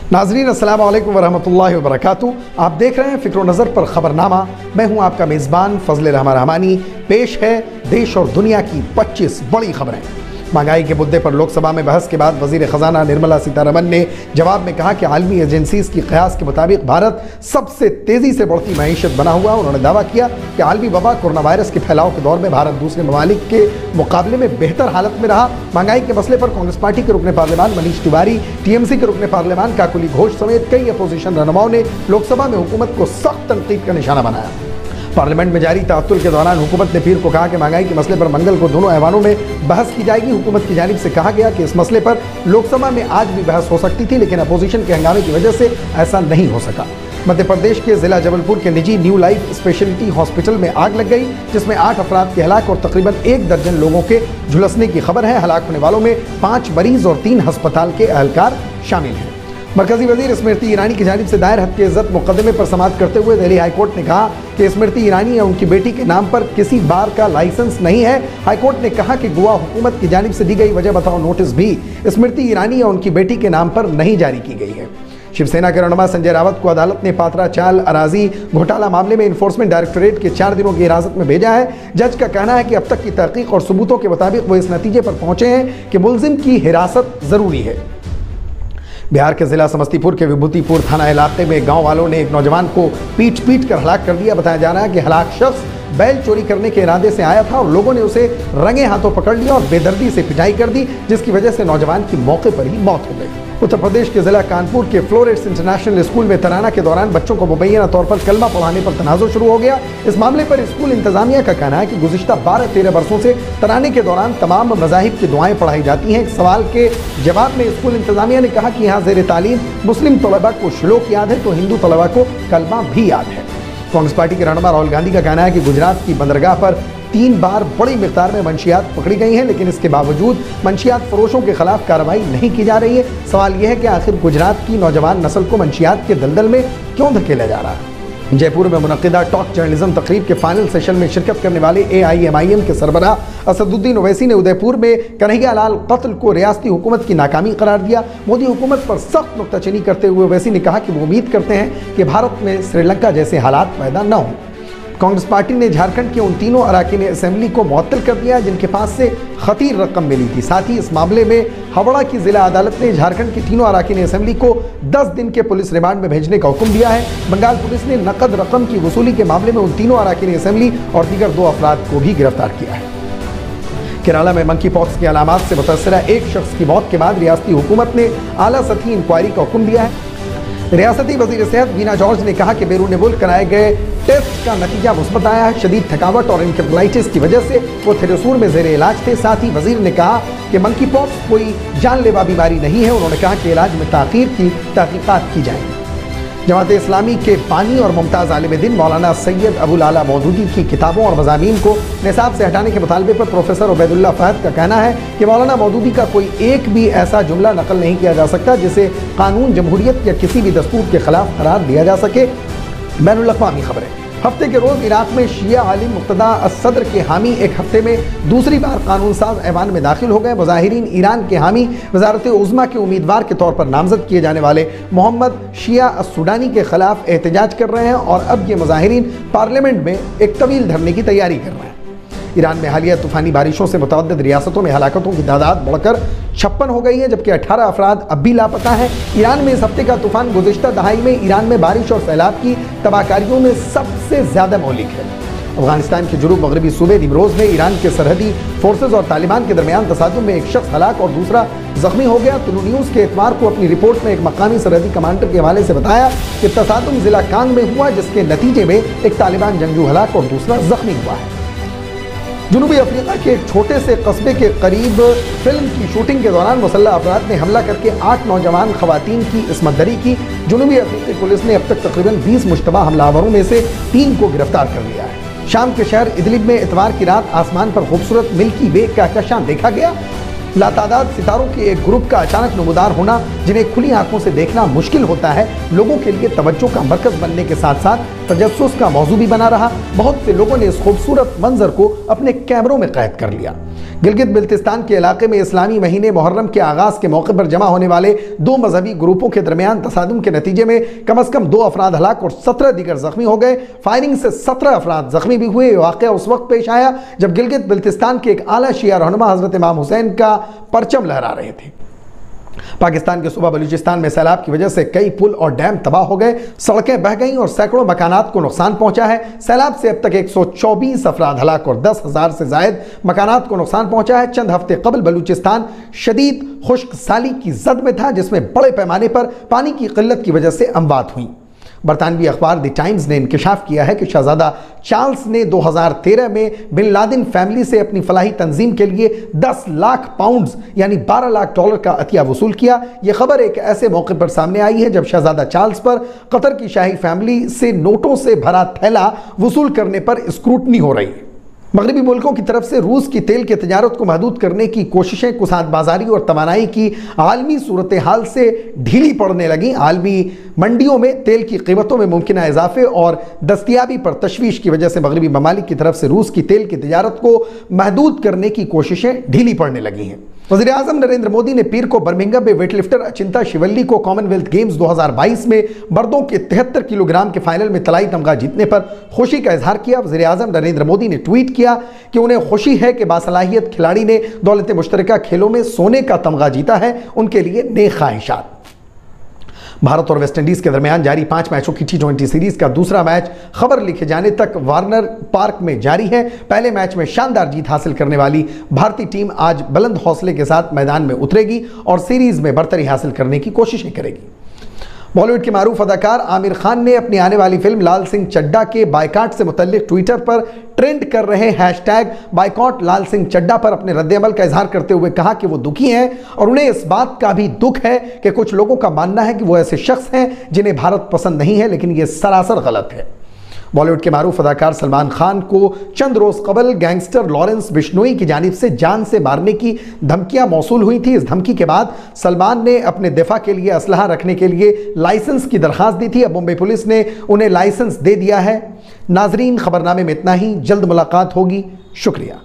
नाजरीन अस्सलाम वालेकुम वरहमतुल्लाहि वबरकातुहू। आप देख रहे हैं फ़िक्र नज़र पर खबरनामा। मैं हूं आपका मेज़बान फ़ज़ल रहमान रहमानी। पेश है देश और दुनिया की 25 बड़ी खबरें। महंगाई के मुद्दे पर लोकसभा में बहस के बाद वज़ीर ख़जाना निर्मला सीतारमन ने जवाब में कहा कि आलमी एजेंसीज़ की क़यास के मुताबिक भारत सबसे तेज़ी से बढ़ती मईशत बना हुआ। उन्होंने दावा किया कि आलमी वबा कोरोना वायरस के फैलाव के दौर में भारत दूसरे ममालिक के मुकाबले में बेहतर हालत में रहा। महंगाई के मसले पर कांग्रेस पार्टी के रुकने पार्लियामान मनीष तिवारी, टीएमसी के रुकने पार्लियामान काकुली घोष समेत कई अपोजिशन रहनुमाओं ने लोकसभा में हुकूमत को सख्त तनकीद का निशाना बनाया। पार्लियामेंट में जारी तअत्तुल के दौरान हुकूमत ने पीर को कहा कि महंगाई के मसले पर मंगल को दोनों ऐवानों में बहस की जाएगी। हुकूमत की जानिब से कहा गया कि इस मसले पर लोकसभा में आज भी बहस हो सकती थी, लेकिन अपोजिशन के हंगामे की वजह से ऐसा नहीं हो सका। मध्य प्रदेश के जिला जबलपुर के निजी न्यू लाइफ स्पेशलिटी हॉस्पिटल में आग लग गई, जिसमें 8 अफराद के हलाक और तकरीबन 1 दर्जन लोगों के झुलसने की खबर है। हलाक होने वालों में 5 मरीज और 3 अस्पताल के अहलकार शामिल हैं। मरकजी वजीर स्मृति ईरानी की जानिब से दायर हत्या इज्जत मुकदमे पर समाअत करते हुए दिल्ली हाईकोर्ट ने कहा कि स्मृति ईरानी या उनकी बेटी के नाम पर किसी बार का लाइसेंस नहीं है। हाईकोर्ट ने कहा कि गोवा हुकूमत की जानिब से दी गई वजह बताओ नोटिस भी स्मृति ईरानी या उनकी बेटी के नाम पर नहीं जारी की गई है। शिवसेना के रहनुमा संजय रावत को अदालत ने पात्रा चाल अराजी घोटाला मामले में इन्फोर्समेंट डायरेक्टोरेट के 4 दिनों की हिरासत में भेजा है। जज का कहना है कि अब तक की तहकीक और सबूतों के मुताबिक वो इस नतीजे पर पहुंचे हैं कि मुलजिम की हिरासत जरूरी है। बिहार के जिला समस्तीपुर के विभूतिपुर थाना इलाके में गांव वालों ने एक नौजवान को पीट कर हलाक कर दिया। बताया जा रहा है कि हलाक शख्स बैल चोरी करने के इरादे से आया था और लोगों ने उसे रंगे हाथों पकड़ लिया और बेदर्दी से पिटाई कर दी, जिसकी वजह से नौजवान की मौके पर ही मौत हो गई। उत्तर प्रदेश के जिला कानपुर के फ्लोरेट्स इंटरनेशनल स्कूल में तराना के दौरान बच्चों को मुबैना तौर पर कलमा पढ़ाने पर तनाज़ुर शुरू हो गया। इस मामले पर स्कूल इंतजामिया का कहना है कि गुज़िश्ता 12-13 वर्षों से तराने के दौरान तमाम मज़ाहिब की दुआएं पढ़ाई जाती हैं। एक सवाल के जवाब में स्कूल इंतजामिया ने कहा कि यहाँ ज़ेर तालीम मुस्लिम तलबा को श्लोक याद है तो हिंदू तलबा को कलमा भी याद है। कांग्रेस पार्टी के रहनुमा राहुल गांधी का कहना है कि गुजरात की बंदरगाह पर 3 बार बड़ी मिकदार में मंशियात पकड़ी गई हैं, लेकिन इसके बावजूद मंशियात फरोशों के खिलाफ कार्रवाई नहीं की जा रही है। सवाल यह है कि आखिर गुजरात की नौजवान नस्ल को मंशियात के दलदल में क्यों धकेला जा रहा है। जयपुर में मुनक्किदा टॉक जर्नलिज्म तकरीब के फाइनल सेशन में शिरकत करने वाले AIMIM के सरबराह असदुद्दीन ओवैसी ने उदयपुर में कन्हैया लाल कत्ल को रियासती हुकूमत की नाकामी करार दिया। मोदी हुकूमत पर सख्त नुक्ताचीनी करते हुए ओवैसी ने कहा कि वो उम्मीद करते हैं कि भारत में श्रीलंका जैसे हालात पैदा न हों। कांग्रेस पार्टी ने झारखंड के उन तीनों अराकीन असेंबली को मुअत्तल कर दिया जिनके पास से खतीर रकम मिली थी। साथ ही इस मामले में हावड़ा की जिला अदालत ने झारखंड की तीनों अराकीन असेंबली को 10 दिन के पुलिस रिमांड में भेजने का हुक्म दिया है। बंगाल पुलिस ने नकद रकम की वसूली के मामले में उन तीनों अराकीन असेंबली और दीगर 2 अफराद को भी गिरफ्तार किया है। केरला में मंकी पॉक्स की अलामात से मुतासरा एक शख्स की मौत के बाद रियासती हुकूमत ने आला सतही इंक्वायरी का हुक्म दिया है। रियासती वजीर सेहत वीना जॉर्ज ने कहा कि बैरून मुल्क कराए गए टेस्ट का नतीजा मुस्बत आया है। शदीद थकावट और इंकेफेलाइटिस की वजह से वो थिरुसूर में जेर इलाज थे। साथ ही वजीर ने कहा कि मंकी पॉक्स कोई जानलेवा बीमारी नहीं है। उन्होंने कहा कि इलाज में ताख़ीर की तहकीकात की जाएंगी। जमात इस्लामी के बानी और मुमताज़ आलिम दिन मौलाना सैयद अबुल आला मौदूदी की किताबों और मज़ामीन को निसाब से हटाने के मुतालबे पर प्रोफेसर उबैदुल्लाह फहद का कहना है कि मौलाना मौदूदी का कोई एक भी ऐसा जुमला नकल नहीं किया जा सकता जिसे कानून जमहूरियत या किसी भी दस्तूर के खिलाफ करार दिया जा सके। बैनुल-अक़वामी खबरें। हफ्ते के रोज़ इराक में शिया आलिम मुक़्तदा अस-सद्र के हामी एक हफ्ते में दूसरी बार कानून साज ऐवान में दाखिल हो गए। मुज़ाहिरीन ईरान के हामी वज़ारत उज़्मा के उम्मीदवार के तौर पर नामज़द किए जाने वाले मोहम्मद शिया अस-सुडानी के खिलाफ एहतजाज कर रहे हैं और अब ये मुज़ाहिरीन पार्लियामेंट में एक तवील धरने की तैयारी कर रहे हैं। ईरान में हालिया तूफ़ानी बारिशों से मुतअद्दिद रियासतों में हलाकतों की तादाद बढ़कर 56 हो गई है, जबकि 18 अफराद अब भी लापता हैं। ईरान में इस हफ्ते का तूफ़ान गुज़िश्ता दहाई में ईरान में बारिश और सैलाब की तबाहकारियों में सबसे ज़्यादा मौलिक है। अफगानिस्तान के जुनूब मगरबी सूबे निमरोज़ में ईरान के सरहदी फोर्सेज और तालिबान के दरमियान तसादुम में एक शख्स हलाक और दूसरा जख्मी हो गया। तुलु न्यूज़ के इतवार को अपनी रिपोर्ट में एक मकामी सरहदी कमांडर के हवाले से बताया कि तसादुम ज़िला कांग में हुआ, जिसके नतीजे में एक तालिबान जंगजू हलाक और दूसरा जख्मी हुआ है। जनूबी अफ्रीका के एक छोटे से कस्बे के करीब फिल्म की शूटिंग के दौरान मुसल्लह अफराद ने हमला करके 8 नौजवान खवातीन की इस्मत दरी की। जनूबी अफ्रीकी पुलिस ने अब तक तकरीबन 20 मुश्तबा हमलावरों में से 3 को गिरफ्तार कर लिया है। शाम के शहर इदलिब में इतवार की रात आसमान पर खूबसूरत मिल्की वे का कहकशां देखा गया। लातादाद सितारों के एक ग्रुप का अचानक नमूदार होना, जिन्हें खुली आंखों से देखना मुश्किल होता है, लोगों के लिए तवज्जो का मरकज बनने के साथ साथ तजस्सुस का मौजू भी बना रहा। बहुत से लोगों ने इस खूबसूरत मंजर को अपने कैमरों में कैद कर लिया। गिलगित बिल्तिस्तान के इलाके में इस्लामी महीने मुहर्रम के आगाज के मौके पर जमा होने वाले दो मजहबी ग्रुपों के दरमियान तसादुम के नतीजे में कम से कम 2 अफराद हलाक और 17 दीगर जख्मी हो गए। फायरिंग से 17 अफराद जख्मी भी हुए। वाक़या उस वक्त पेश आया जब गिलगित बिल्तिस्तान के एक आला शिया रहनुमा हजरत इमाम हुसैन का परचम लहरा रहे थे। पाकिस्तान के सूबा बलूचिस्तान में सैलाब की वजह से कई पुल और डैम तबाह हो गए, सड़कें बह गईं और सैकड़ों मकानात को नुकसान पहुंचा है। सैलाब से अब तक 124 अफराद हलाक और 10,000 से जायद मकानात को नुकसान पहुंचा है। चंद हफ्ते कबल बलूचिस्तान शदीद खुश्क साली की जद में था, जिसमें बड़े पैमाने पर पानी की किल्लत की वजह से अमवात हुई। बरतानवी अखबार द टाइम्स ने इंकशाफ किया है कि शहजादा चार्ल्स ने 2013 में बिन लादेन फैमिली से अपनी फलाही तंजीम के लिए 10 लाख पाउंड्स यानी 12 लाख डॉलर का अतिया वसूल किया। यह खबर एक ऐसे मौके पर सामने आई है जब शहजादा चार्ल्स पर कतर की शाही फैमिली से नोटों से भरा थैला वसूल करने पर स्क्रूटनी हो रही है। मगरबी मुल्कों की तरफ से रूस की तेल की तजारत को महदूद करने की कोशिशें कुसाद बाजारी और तवानाई की आलमी सूरत हाल से ढीली पड़ने लगी। आलमी मंडियों में तेल की कीमतों में मुमकिन इजाफे और दस्तियाबी पर तशवीश की वजह से मगरबी ममालिक की तरफ से रूस की तेल की तजारत को महदूद करने की कोशिशें ढीली पड़ने लगी हैं। वज़ीर आज़म नरेंद्र मोदी ने पीर को बर्मिंघम में वेटलिफ्टर अचिंता शिवल्ली को कॉमनवेल्थ गेम्स 2022 में मर्दों के 73 किलोग्राम के फाइनल में तलाई तमगा जीतने पर खुशी का इजहार किया। वज़ीर आज़म नरेंद्र मोदी ने ट्वीट किया कि उन्हें खुशी है कि बासलाहियत खिलाड़ी ने दौलत मुश्तरका खेलों में सोने का तमगा जीता है। उनके लिए नेक ख्वाहिशात। भारत और वेस्टइंडीज के दरमियान जारी 5 मैचों की T20 सीरीज का दूसरा मैच खबर लिखे जाने तक वार्नर पार्क में जारी है। पहले मैच में शानदार जीत हासिल करने वाली भारतीय टीम आज बुलंद हौसले के साथ मैदान में उतरेगी और सीरीज में बढ़तरी हासिल करने की कोशिशें करेगी। बॉलीवुड के मारूफ अदाकार आमिर खान ने अपनी आने वाली फिल्म लाल सिंह चड्ढा के बायकाट से मुतल्लिक ट्विटर पर ट्रेंड कर रहे हैशटैग बायकॉट लाल सिंह चड्ढा पर अपने रद्द-ए-अमल का इजहार करते हुए कहा कि वो दुखी हैं और उन्हें इस बात का भी दुख है कि कुछ लोगों का मानना है कि वो ऐसे शख्स हैं जिन्हें भारत पसंद नहीं है, लेकिन ये सरासर गलत है। बॉलीवुड के मारूफ अदाकार सलमान खान को चंद रोज कबल गैंगस्टर लॉरेंस बिश्नोई की जानिब से जान से मारने की धमकियां मौसूल हुई थी। इस धमकी के बाद सलमान ने अपने दिफा के लिए असलहा रखने के लिए लाइसेंस की दरखास्त दी थी। अब मुंबई पुलिस ने उन्हें लाइसेंस दे दिया है। नाजरीन, खबरनामे में इतना ही। जल्द मुलाकात होगी। शुक्रिया।